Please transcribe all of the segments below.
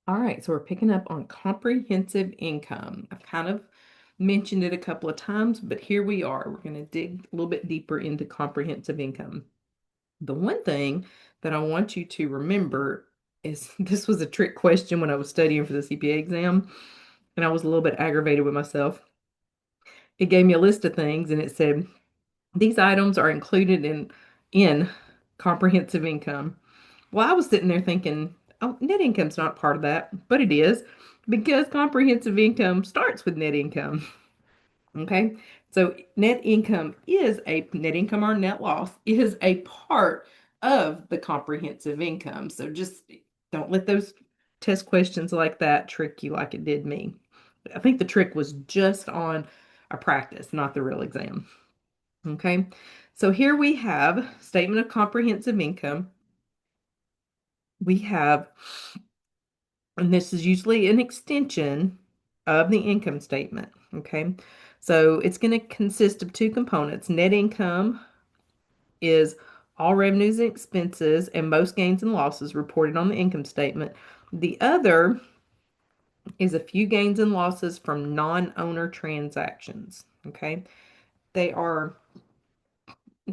All right, so we're picking up on comprehensive income. I've kind of mentioned it a couple of times, but here we are. We're going to dig a little bit deeper into comprehensive income. The one thing that I want you to remember is this was a trick question when I was studying for the CPA exam, and I was a little bit aggravated with myself. It gave me a list of things, and it said, these items are included in comprehensive income. Well, I was sitting there thinking, oh, net income's not part of that, but it is because comprehensive income starts with net income. Okay. So net income or net loss is a part of the comprehensive income. So just don't let those test questions like that trick you like it did me. I think the trick was just on a practice, not the real exam. Okay. So here we have statement of comprehensive income. We have, and this is usually an extension of the income statement. Okay. So it's going to consist of two components. Net income is all revenues and expenses and most gains and losses reported on the income statement. The other is a few gains and losses from non-owner transactions. Okay. They are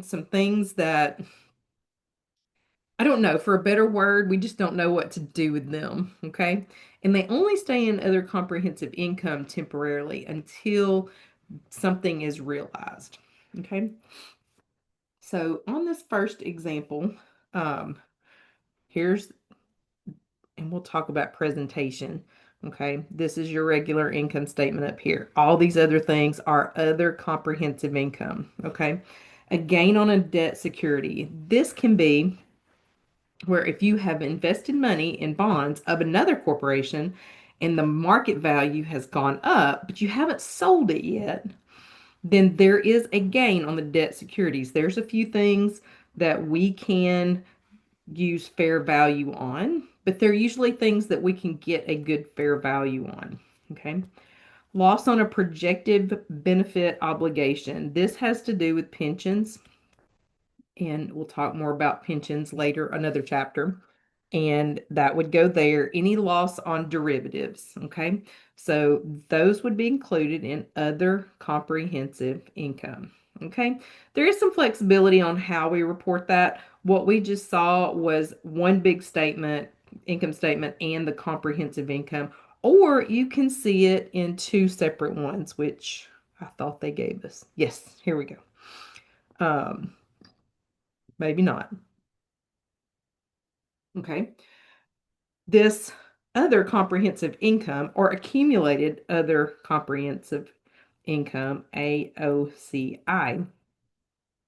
some things that I don't know, for a better word, we just don't know what to do with them. Okay. And they only stay in other comprehensive income temporarily until something is realized. Okay. So on this first example, um, here's, and we'll talk about presentation. Okay. This is your regular income statement up here. All these other things are other comprehensive income. Okay. A gain on a debt security. This can be where if you have invested money in bonds of another corporation and the market value has gone up, but you haven't sold it yet, then there is a gain on the debt securities. There's a few things that we can use fair value on, but they're usually things that we can get a good fair value on. Okay. Loss on a projected benefit obligation. This has to do with pensions, and we'll talk more about pensions later, another chapter. And that would go there. Any loss on derivatives. Okay. So those would be included in other comprehensive income. Okay. There is some flexibility on how we report that. What we just saw was one big statement, income statement, and the comprehensive income. Or you can see it in two separate ones, which I thought they gave us. Yes, here we go. Um, Maybe not. Okay. This other comprehensive income or accumulated other comprehensive income, AOCI,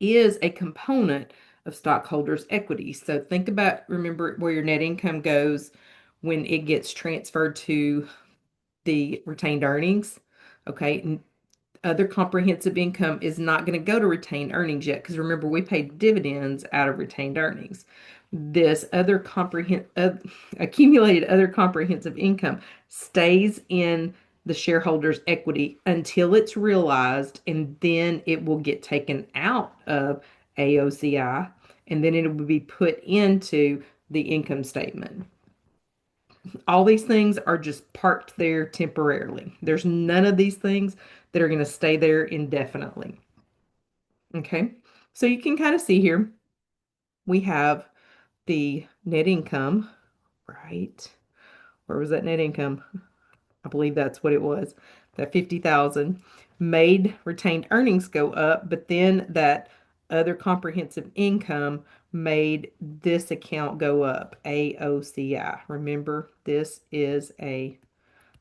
is a component of stockholders' equity. So think about, remember where your net income goes when it gets transferred to the retained earnings. Okay. Other comprehensive income is not going to go to retained earnings yet because remember we paid dividends out of retained earnings. This other accumulated other comprehensive income stays in the shareholders' equity until it's realized, and then it will get taken out of AOCI, and then it will be put into the income statement. All these things are just parked there temporarily. There's none of these things that are going to stay there indefinitely. Okay. So you can kind of see here we have the net income, right? Where was that net income? I believe that's what it was. That 50,000 made retained earnings go up, but then that other comprehensive income made this account go up, AOCI. Remember, this is a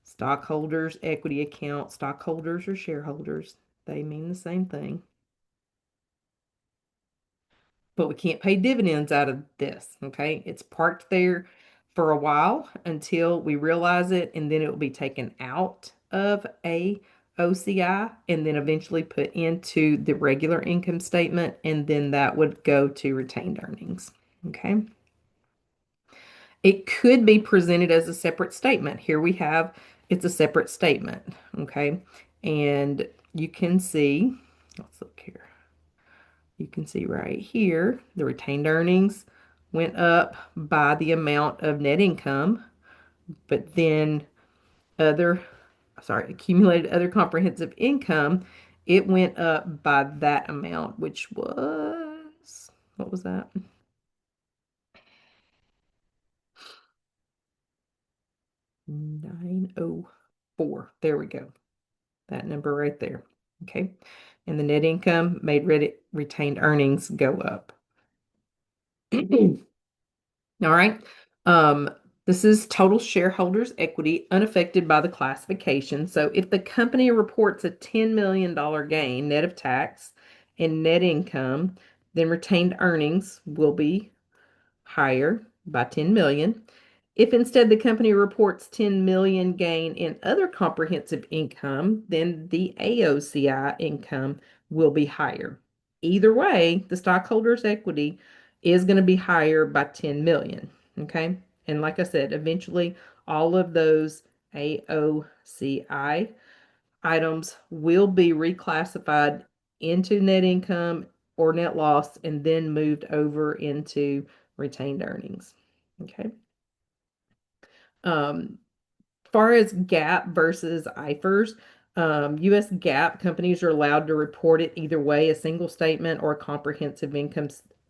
stockholders equity account. Stockholders or shareholders, they mean the same thing. But we can't pay dividends out of this. Okay. It's parked there for a while until we realize it, and then it will be taken out of a OCI and then eventually put into the regular income statement, and then that would go to retained earnings. Okay. It could be presented as a separate statement. Here we have it's a separate statement. Okay. And you can see, let's look here. You can see right here, the retained earnings went up by the amount of net income. but then other, sorry, accumulated other comprehensive income, it went up by that amount, which was, what was that? 904. There we go. That number right there. Okay. And the net income made retained earnings go up. All right. Um, this is total shareholders' equity unaffected by the classification. So if the company reports a $10 million gain net of tax and net income, then retained earnings will be higher by 10 million. If instead the company reports 10 million gain in other comprehensive income, then the AOCI income will be higher. Either way, the stockholders' equity is going to be higher by 10 million. Okay. And like I said, eventually all of those AOCI items will be reclassified into net income or net loss and then moved over into retained earnings. Okay. Um, far as GAAP versus IFRS, U.S. GAAP companies are allowed to report it either way, a single statement or a comprehensive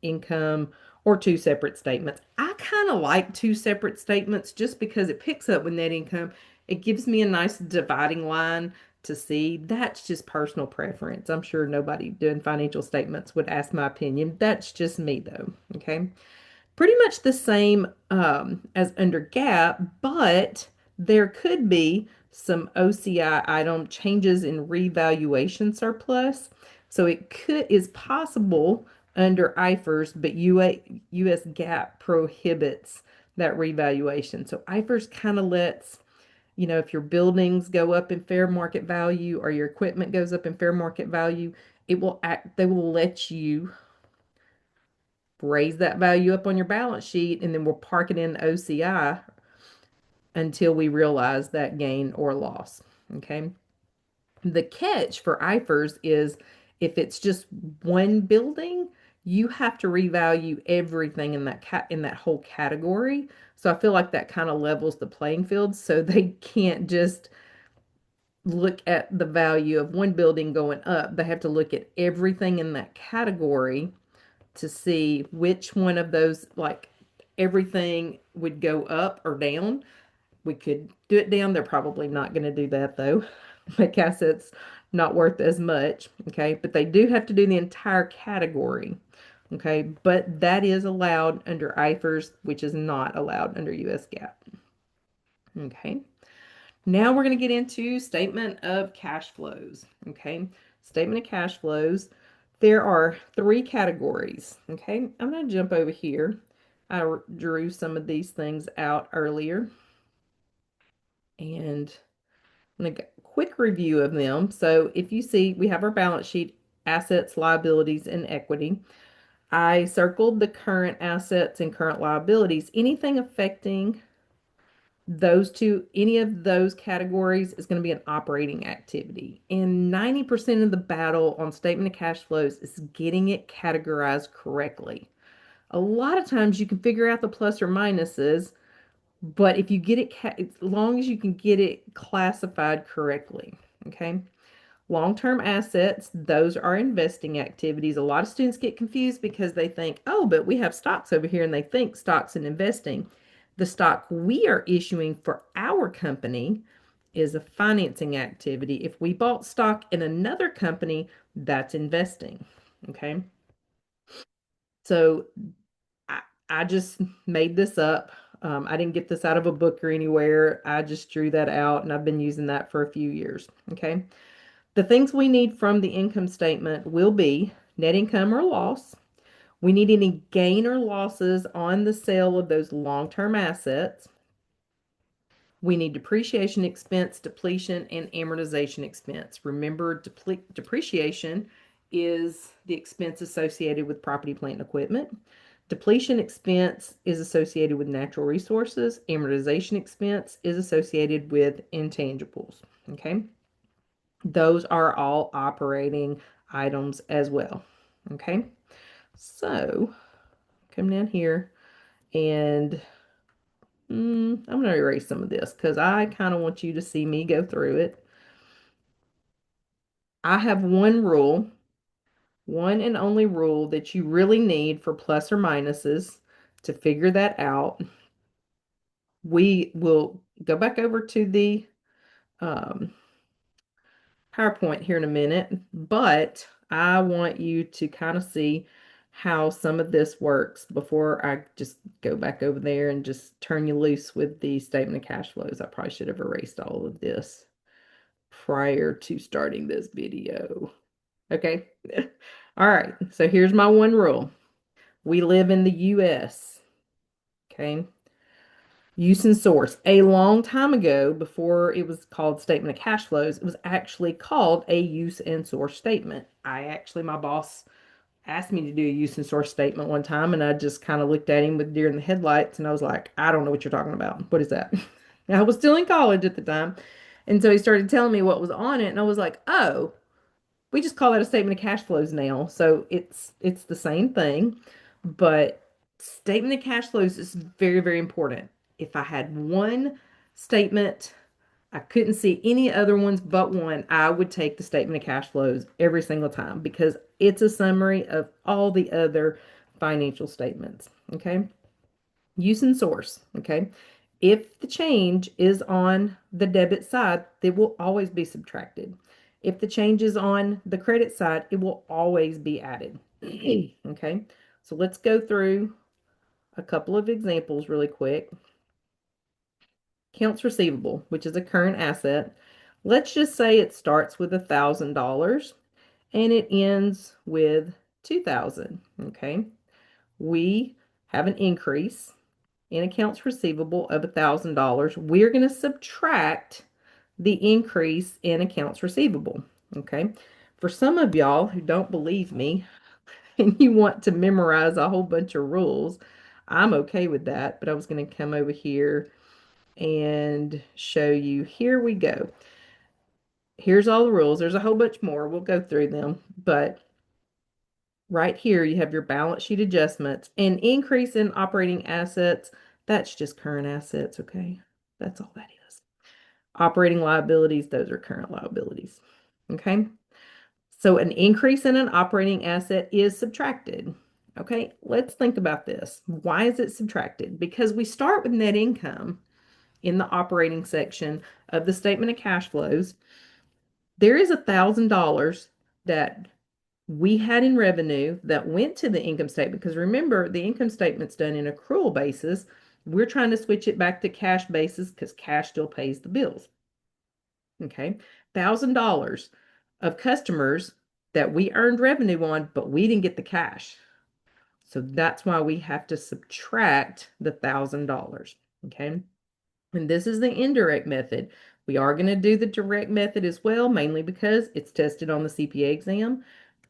income or two separate statements. I kind of like two separate statements just because it picks up with net income. It gives me a nice dividing line to see. That's just personal preference. I'm sure nobody doing financial statements would ask my opinion. That's just me though. Okay. Pretty much the same as under GAAP, but there could be some OCI item changes in revaluation surplus. So it could is possible under IFRS, but US GAAP prohibits that revaluation. So IFRS kind of lets, if your buildings go up in fair market value or your equipment goes up in fair market value, they will let you raise that value up on your balance sheet, and then we'll park it in OCI until we realize that gain or loss. Okay. The catch for IFRS is if it's just one building, you have to revalue everything in that whole category. So I feel like that kind of levels the playing field. So they can't just look at the value of one building going up. They have to look at everything in that category to see which one of those, like everything would go up or down. We could do it down. They're probably not going to do that though. Make assets not worth as much. Okay. But they do have to do the entire category. Okay. But that is allowed under IFRS, which is not allowed under US GAAP. Okay. Now we're going to get into statement of cash flows. Okay. Statement of cash flows. There are three categories. Okay. I'm going to jump over here. I drew some of these things out earlier and I'm going to quick review of them. So if you see, we have our balance sheet, assets, liabilities, and equity. I circled the current assets and current liabilities. Anything affecting those two, any of those categories is going to be an operating activity. And 90% of the battle on statement of cash flows is getting it categorized correctly. A lot of times you can figure out the plus or minuses, but if you get it, as long as you can get it classified correctly, okay? Long-term assets, those are investing activities. A lot of students get confused because they think, oh, but we have stocks over here, and they think stocks and investing. The stock we are issuing for our company is a financing activity. If we bought stock in another company, that's investing. Okay. So I, I just made this up. I didn't get this out of a book or anywhere. I just drew that out and I've been using that for a few years. Okay. The things we need from the income statement will be net income or loss. We need any gain or losses on the sale of those long-term assets. We need depreciation expense, depletion, and amortization expense. Remember, depreciation is the expense associated with property, plant, and equipment. Depletion expense is associated with natural resources. Amortization expense is associated with intangibles. Okay. Those are all operating items as well. Okay. So come down here and I'm going to erase some of this because I kind of want you to see me go through it. I have one rule, one and only rule that you really need for plus or minuses to figure that out. We will go back over to the um, PowerPoint here in a minute, but I want you to kind of see how some of this works before I just go back over there and just turn you loose with the statement of cash flows. I probably should have erased all of this prior to starting this video. Okay. All right. So here's my one rule. We live in the US. Okay. Use and source. A long time ago, before it was called statement of cash flows, it was actually called a use and source statement. My boss asked me to do a use and source statement one time, and I just kind of looked at him with deer in the headlights, and I was like, I don't know what you're talking about. What is that? I was still in college at the time. And so he started telling me what was on it, and I was like, oh, we just call that a statement of cash flows now. So it's the same thing, but statement of cash flows is very, very important. If I had one statement, I couldn't see any other ones but one, I would take the statement of cash flows every single time because it's a summary of all the other financial statements. Okay. Use and source. Okay. If the change is on the debit side, it will always be subtracted. If the change is on the credit side, it will always be added. Okay. So let's go through a couple of examples really quick. Accounts receivable, which is a current asset. Let's just say it starts with $1,000 and it ends with 2,000. Okay. We have an increase in accounts receivable of $1,000. We're going to subtract the increase in accounts receivable. Okay. For some of y'all who don't believe me and you want to memorize a whole bunch of rules, I'm okay with that, but I was going to come over here and show you. Here we go. Here's all the rules. There's a whole bunch more. We'll go through them, but right here you have your balance sheet adjustments. An increase in operating assets, that's just current assets, okay? That's all that is. Operating liabilities, those are current liabilities. Okay? So an increase in an operating asset is subtracted. Okay, let's think about this. Why is it subtracted? Because we start with net income in the operating section of the statement of cash flows. There is $1,000 that we had in revenue that went to the income statement. Because remember, the income statement's done in accrual basis. We're trying to switch it back to cash basis because cash still pays the bills. Okay. $1,000 of customers that we earned revenue on, but we didn't get the cash. So that's why we have to subtract the $1,000. Okay. And this is the indirect method. We are going to do the direct method as well, mainly because it's tested on the CPA exam,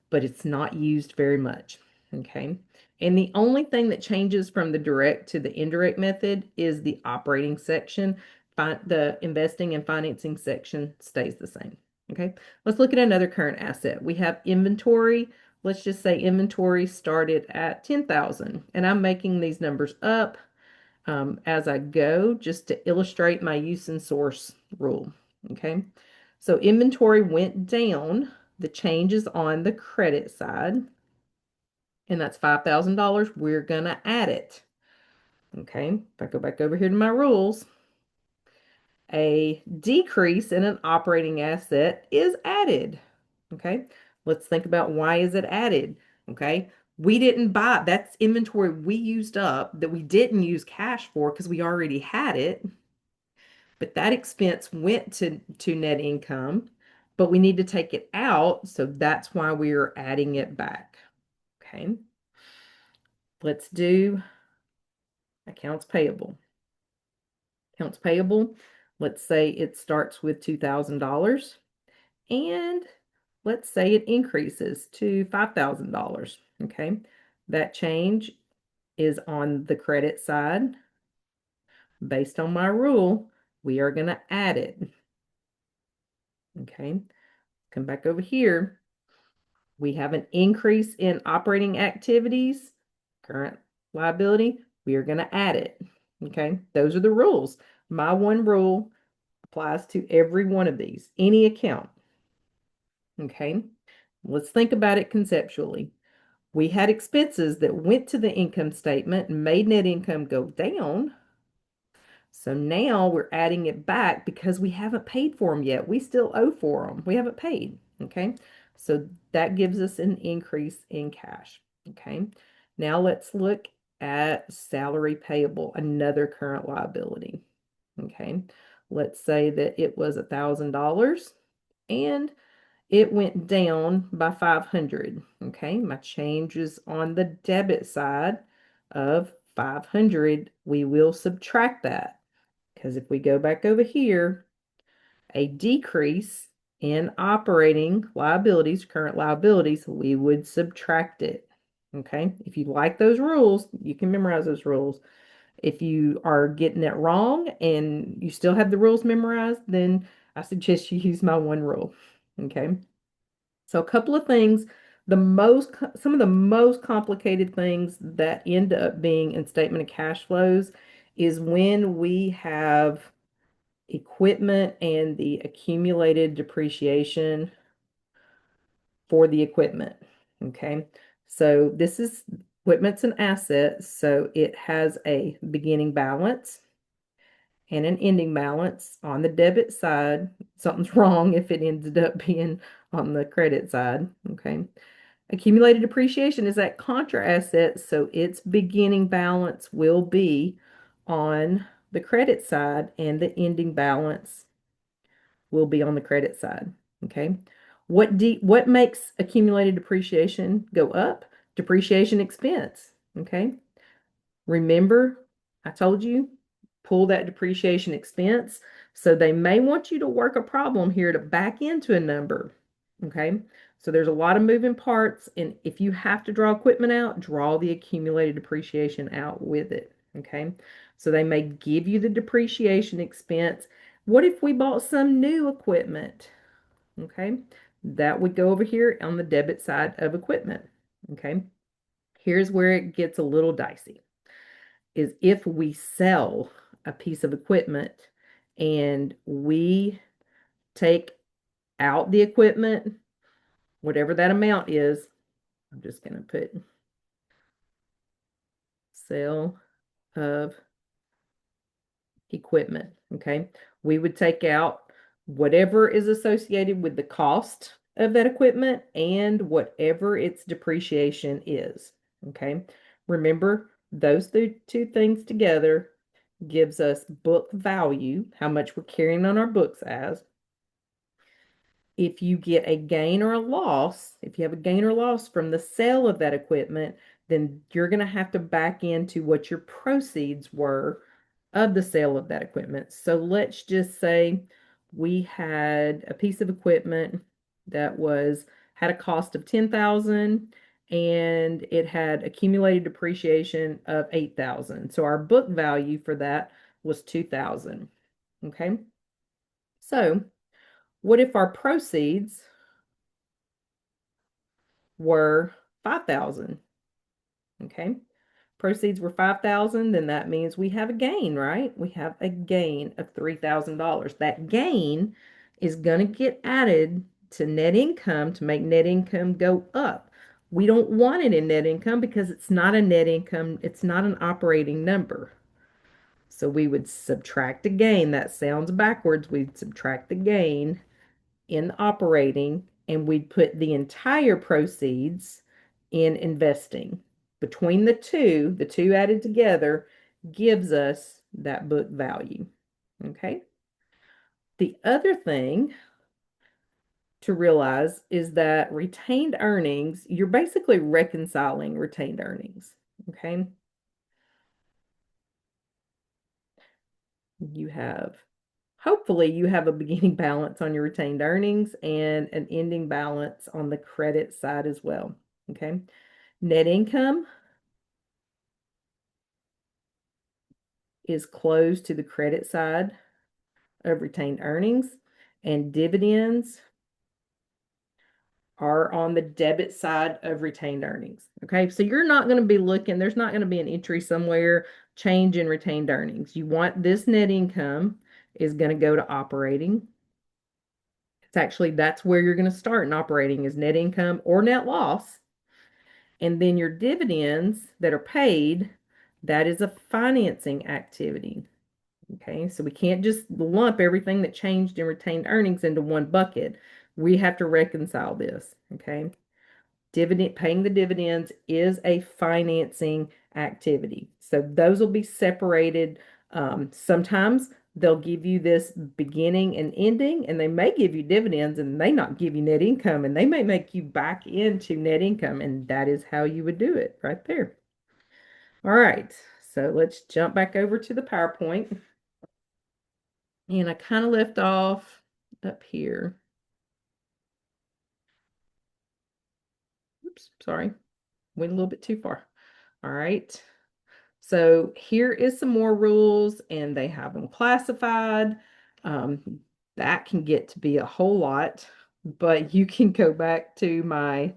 but it's not used very much. Okay. And the only thing that changes from the direct to the indirect method is the operating section. The investing and financing section stays the same. Okay. Let's look at another current asset. We have inventory. Let's just say inventory started at 10,000, and I'm making these numbers up as I go just to illustrate my use and source rule. Okay. So inventory went down. The change is on the credit side, and that's $5,000. We're going to add it. Okay. If I go back over here to my rules, a decrease in an operating asset is added. Okay. Let's think about why is it added? Okay. We didn't buy, that's inventory we used up that we didn't use cash for because we already had it. But that expense went to net income, but we need to take it out, so that's why we are adding it back. Okay. Let's do accounts payable. Accounts payable, let's say it starts with $2,000 and let's say it increases to $5,000. Okay. That change is on the credit side. Based on my rule, we are going to add it. Okay. Come back over here. We have an increase in operating activities, current liability. We are going to add it. Okay, those are the rules. My one rule applies to every one of these, any account. Okay, let's think about it conceptually. We had expenses that went to the income statement and made net income go down. So now we're adding it back because we haven't paid for them yet. We still owe for them. We haven't paid. Okay. So that gives us an increase in cash. Okay. Now let's look at salary payable, another current liability. Okay. Let's say that it was $1,000 and it went down by 500. Okay. My change is on the debit side of 500. We will subtract that. Because if we go back over here, a decrease in operating liabilities, current liabilities, we would subtract it. Okay. If you like those rules, you can memorize those rules. If you are getting it wrong and you still have the rules memorized, then I suggest you use my one rule. Okay. So a couple of things, some of the most complicated things that end up being in statement of cash flows is when we have equipment and the accumulated depreciation for the equipment. Okay. So this is equipment's an asset, so it has a beginning balance and an ending balance on the debit side. Something's wrong if it ended up being on the credit side. Okay. Accumulated depreciation is that contra asset, so its beginning balance will be on the credit side and the ending balance will be on the credit side. Okay. What makes accumulated depreciation go up? Depreciation expense. Okay. Remember, I told you, pull that depreciation expense. So they may want you to work a problem here to back into a number. Okay. So there's a lot of moving parts. And if you have to draw equipment out, draw the accumulated depreciation out with it. Okay. So they may give you the depreciation expense. What if we bought some new equipment? Okay. That would go over here on the debit side of equipment. Okay. Here's where it gets a little dicey is if we sell a piece of equipment and we take out the equipment, whatever that amount is, I'm just going to put sale of equipment. Okay. We would take out whatever is associated with the cost of that equipment and whatever its depreciation is. Okay. Remember, those two things together gives us book value, how much we're carrying on our books as. If you get a gain or a loss, if you have a gain or loss from the sale of that equipment, then you're going to have to back into what your proceeds were of the sale of that equipment. So let's just say we had a piece of equipment that had a cost of 10,000 and it had accumulated depreciation of 8,000. So our book value for that was 2,000. Okay? So, what if our proceeds were 5,000? Okay? Proceeds were 5,000, then that means we have a gain, right? We have a gain of $3,000. That gain is going to get added to net income to make net income go up. We don't want it in net income because it's not a net income, it's not an operating number. So we would subtract a gain. That sounds backwards. We'd subtract the gain in operating and we'd put the entire proceeds in investing. Between the two added together gives us that book value. Okay. The other thing to realize is that retained earnings, you're basically reconciling retained earnings. Okay. You have, hopefully, you have a beginning balance on your retained earnings and an ending balance on the credit side as well. Okay. Net income is closed to the credit side of retained earnings, and dividends are on the debit side of retained earnings. Okay, so you're not going to be looking, there's not going to be an entry somewhere change in retained earnings. You want this net income is going to go to operating. It's actually, that's where you're going to start in operating is net income or net loss. And then your dividends that are paid, that is a financing activity. Okay, so we can't just lump everything that changed in retained earnings into one bucket. We have to reconcile this. Okay, paying the dividends is a financing activity. So those will be separated. Sometimes they'll give you this beginning and ending, and they may give you dividends and they not give you net income, and they may make you back into net income, and that is how you would do it right there. All right, so let's jump back over to the PowerPoint. And I kind of left off up here. Oops, sorry. Went a little bit too far. All right. So here is some more rules, and they have them classified. That can get to be a whole lot, but you can go back to my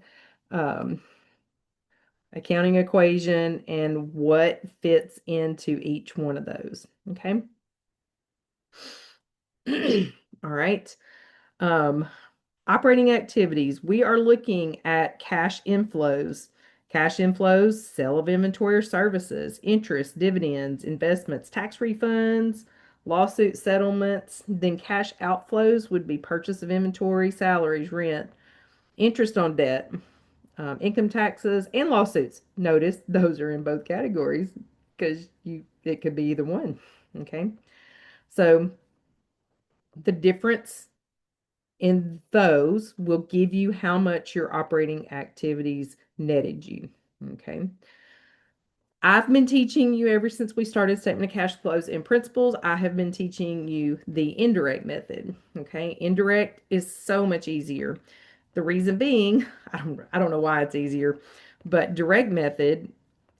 accounting equation and what fits into each one of those. Okay. All right. Um, Operating activities, we are looking at cash inflows. Cash inflows, sale of inventory or services, interest, dividends, investments, tax refunds, lawsuit settlements. Then cash outflows would be purchase of inventory, salaries, rent, interest on debt, income taxes, and lawsuits. Notice those are in both categories because it could be either one. Okay. So the difference and those will give you how much your operating activities netted you. Okay. I've been teaching you ever since we started statement of cash flows and principles. I have been teaching you the indirect method. Okay. Indirect is so much easier. The reason being, I don't know why it's easier, but direct method,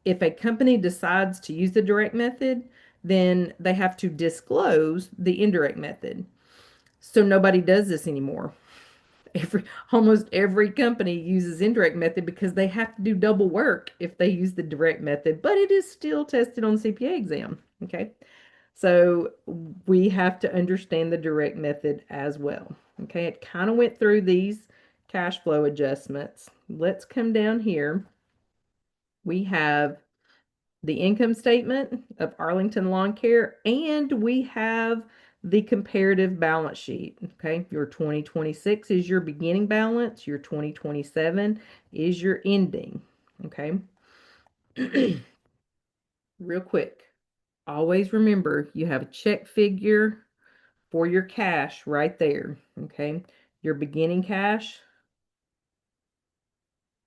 if a company decides to use the direct method, then they have to disclose the indirect method. So nobody does this anymore. Almost every company uses indirect method because they have to do double work if they use the direct method, but it is still tested on the CPA exam. Okay. So we have to understand the direct method as well. Okay. It kind of went through these cash flow adjustments. Let's come down here. We have the income statement of Arlington Lawn Care, and we have the comparative balance sheet. Okay, your 2026 is your beginning balance, your 2027 is your ending. Okay, real quick, always remember you have a check figure for your cash right there. Okay, your beginning cash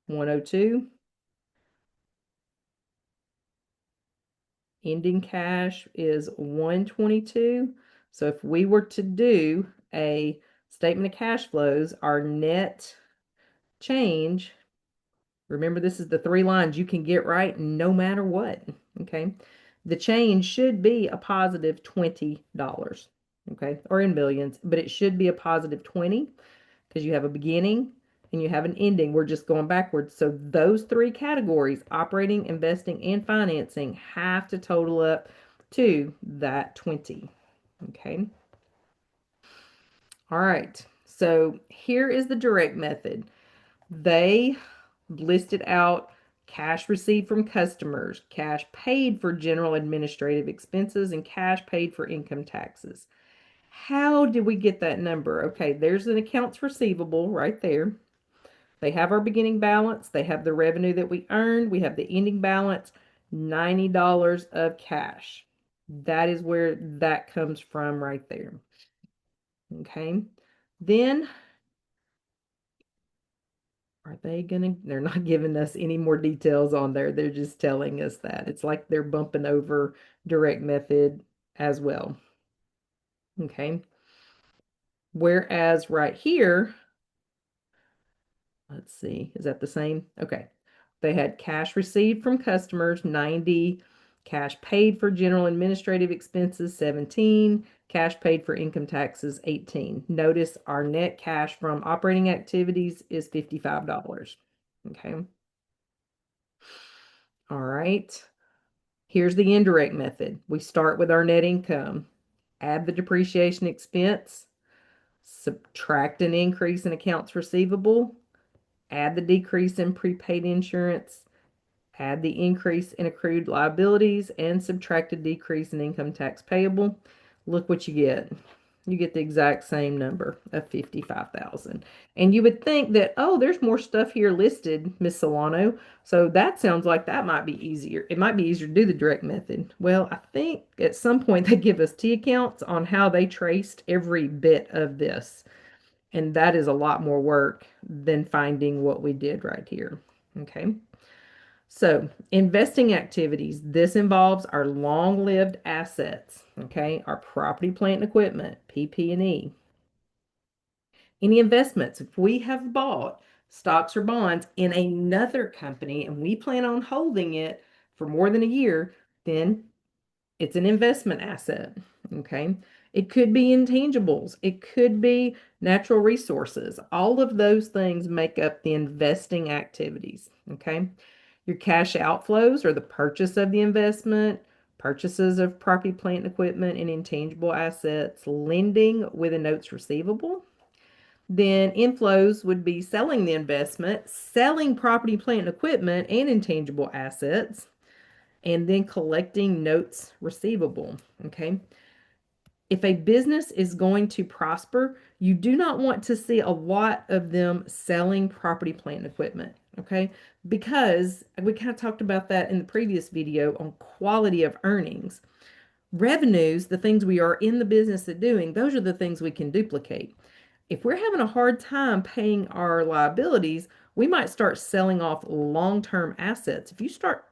102, ending cash is 122. So if we were to do a statement of cash flows, our net change, remember this is the three lines you can get right no matter what. Okay. The change should be a positive $20. Okay. Or in millions, but it should be a positive 20 because you have a beginning and you have an ending. We're just going backwards. So those three categories, operating, investing, and financing, have to total up to that 20. Okay. All right. So here is the direct method. They listed out cash received from customers, cash paid for general administrative expenses, and cash paid for income taxes. How did we get that number? Okay, there's an accounts receivable right there. They have our beginning balance, they have the revenue that we earned, we have the ending balance, $90 of cash. That is where that comes from right there. Okay. Then are they gonna, they're not giving us any more details on there. They're just telling us that. It's like they're bumping over direct method as well. Okay. Whereas right here, let's see, is that the same? Okay. They had cash received from customers, 90, cash paid for general administrative expenses, 17, cash paid for income taxes, 18. Notice our net cash from operating activities is $55. Okay. All right. Here's the indirect method. We start with our net income, add the depreciation expense, subtract an increase in accounts receivable, add the decrease in prepaid insurance, add the increase in accrued liabilities, and subtract a decrease in income tax payable. Look what you get. You get the exact same number of 55,000. And you would think that, oh, there's more stuff here listed, Miss Solano. So that sounds like that might be easier. It might be easier to do the direct method. Well, I think at some point they give us T accounts on how they traced every bit of this. And that is a lot more work than finding what we did right here. Okay. So, investing activities, this involves our long-lived assets, okay? Our property, plant, and equipment, PP&E. Any investments, if we have bought stocks or bonds in another company and we plan on holding it for more than a year, then it's an investment asset, okay? It could be intangibles, it could be natural resources. All of those things make up the investing activities, okay? Your cash outflows are the purchase of the investment, purchases of property, plant, and equipment, and intangible assets, lending with a notes receivable. Then inflows would be selling the investment, selling property, plant, and equipment, and intangible assets, and then collecting notes receivable. Okay. If a business is going to prosper, you do not want to see a lot of them selling property, plant, and equipment. Okay. Because we kind of talked about that in the previous video on quality of earnings. Revenues, the things we are in the business of doing, those are the things we can duplicate. If we're having a hard time paying our liabilities, we might start selling off long-term assets. If you start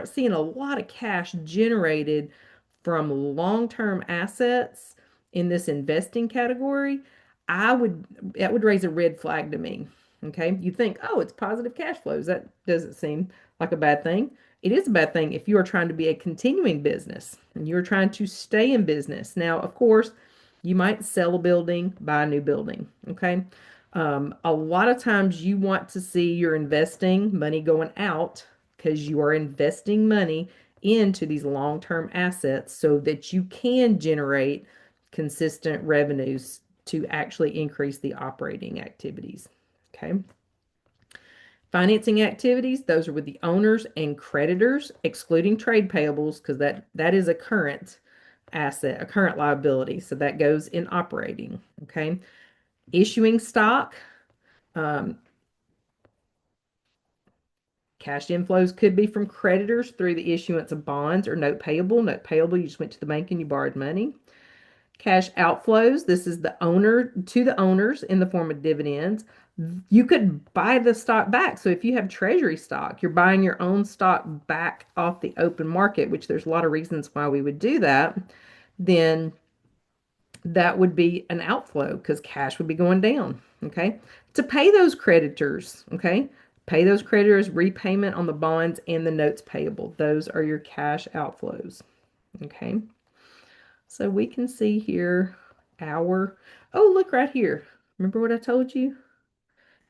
seeing a lot of cash generated from long-term assets in this investing category, that would raise a red flag to me. Okay. You think, oh, it's positive cash flows. That doesn't seem like a bad thing. It is a bad thing if you are trying to be a continuing business and you're trying to stay in business. Now, of course, you might sell a building, buy a new building. Okay. A lot of times you want to see your investing money going out because you are investing money into these long-term assets so that you can generate consistent revenues to actually increase the operating activities. Okay. Financing activities, those are with the owners and creditors, excluding trade payables, because that is a current asset, a current liability. So that goes in operating. Okay. Issuing stock, um, cash inflows could be from creditors through the issuance of bonds or note payable. Note payable, you just went to the bank and you borrowed money. Cash outflows, this is the owner to the owners in the form of dividends. You could buy the stock back. So if you have treasury stock, you're buying your own stock back off the open market, which there's a lot of reasons why we would do that, then that would be an outflow because cash would be going down. Okay. To pay those creditors, okay, pay those creditors, repayment on the bonds and the notes payable. Those are your cash outflows. Okay. So we can see here oh, look right here. Remember what I told you?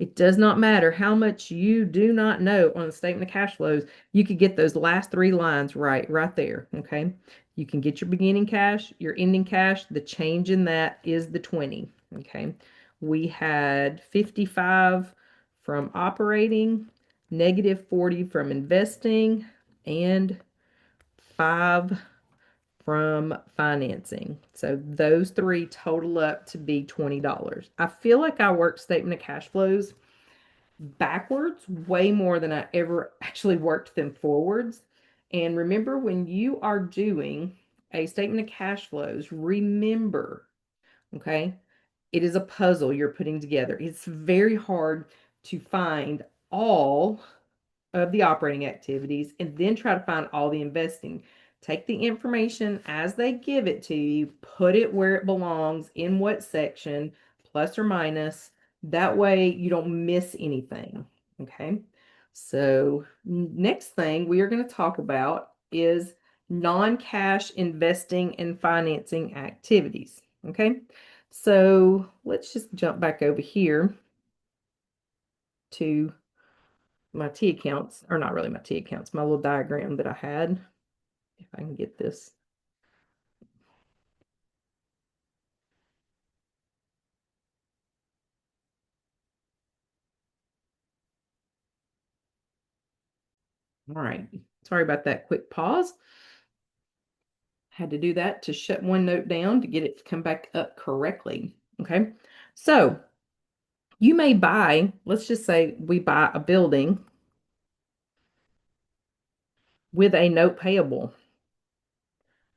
It does not matter how much you do not know on the statement of cash flows. You could get those last three lines right there. Okay. You can get your beginning cash, your ending cash. The change in that is the 20. Okay. We had 55 from operating, negative 40 from investing, and 5 from financing. So those three total up to be $20. I feel like I work statement of cash flows backwards way more than I ever actually worked them forwards. And remember, when you are doing a statement of cash flows, remember, okay, it is a puzzle you're putting together. It's very hard to find all of the operating activities and then try to find all the investing. Take the information as they give it to you, put it where it belongs, in what section, plus or minus. That way you don't miss anything. Okay. So, next thing we are going to talk about is non-cash investing and financing activities. Okay. So, let's just jump back over here to my T accounts, or not really my T accounts, my little diagram that I had. if I can get this. All right. Sorry about that quick pause. Had to do that to shut OneNote down to get it to come back up correctly. Okay. So you may buy, let's just say we buy a building with a note payable.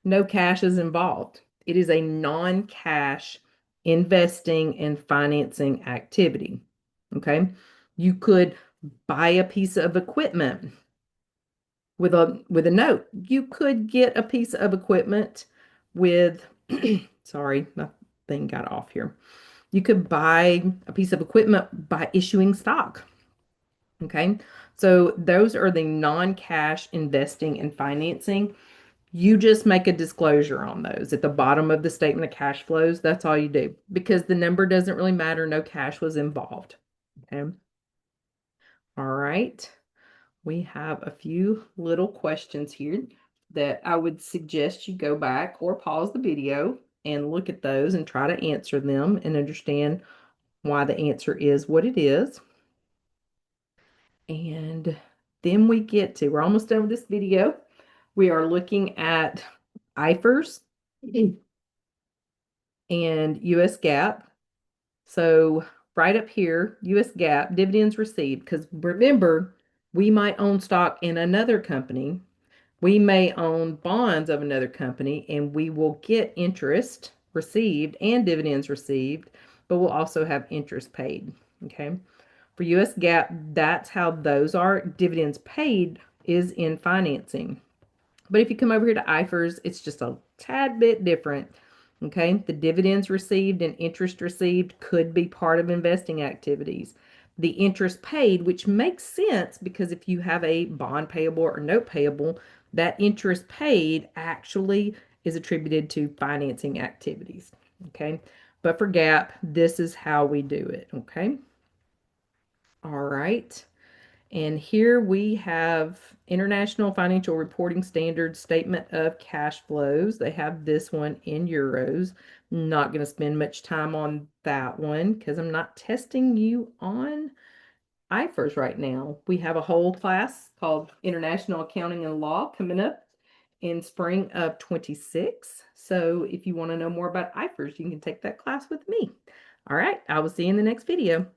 No cash is involved. It is a non-cash investing and financing activity. Okay. You could buy a piece of equipment with a note. You could get a piece of equipment with sorry, my thing got off here. You could buy a piece of equipment by issuing stock. Okay. So those are the non-cash investing and financing. You just make a disclosure on those at the bottom of the statement of cash flows. That's all you do because the number doesn't really matter. No cash was involved. Okay. All right. We have a few little questions here that I would suggest you go back or pause the video and look at those and try to answer them and understand why the answer is what it is. And then we're almost done with this video. We are looking at IFRS and US GAAP. So right up here, US GAAP, dividends received, because remember, we might own stock in another company. We may own bonds of another company, and we will get interest received and dividends received, but we'll also have interest paid. Okay. For US GAAP, that's how those are. Dividends paid is in financing. But if you come over here to IFRS, it's just a tad bit different. Okay, the dividends received and interest received could be part of investing activities. The interest paid, which makes sense because if you have a bond payable or note payable, that interest paid actually is attributed to financing activities. Okay, but for GAAP, this is how we do it. Okay, all right. And here we have International Financial Reporting Standards Statement of Cash Flows. They have this one in euros. Not going to spend much time on that one because I'm not testing you on IFRS right now. We have a whole class called International Accounting and Law coming up in spring of 26. So if you want to know more about IFRS, you can take that class with me. All right, I will see you in the next video.